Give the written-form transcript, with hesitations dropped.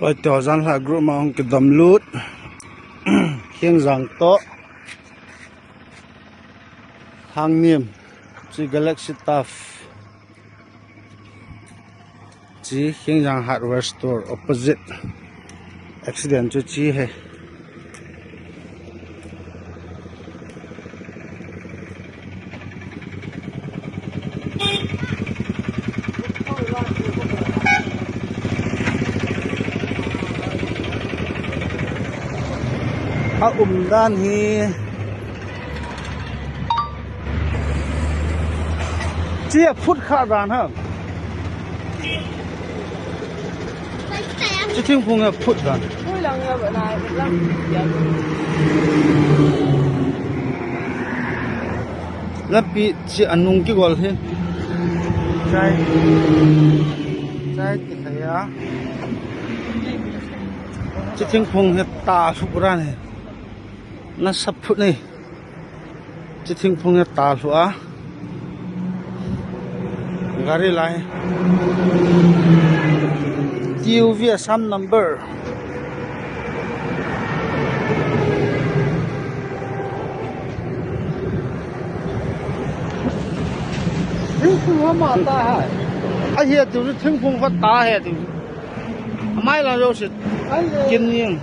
Rồi tiểu Janlhah group mà ông cái đầm lút Khengjang to Lhangnem chỉ Galaxy Tough chỉ Khengjang Hardware Store opposite accident cho chỉ hay đan hi chỉ phút khát đàn ha chỉ tiếng phun phút đàn là bị chỉ ăn nung cái gọi thế trái cái này á chỉ tiếng phun ta sụp ra này nó sắp phút này chỉ tiếng phun ta sụp á gari lại tiêu việt sam number tiếng phun mà ta hay ai hiện thì tiếng phun phát ta hay thì mai là đâu sẽ kinh nghiệm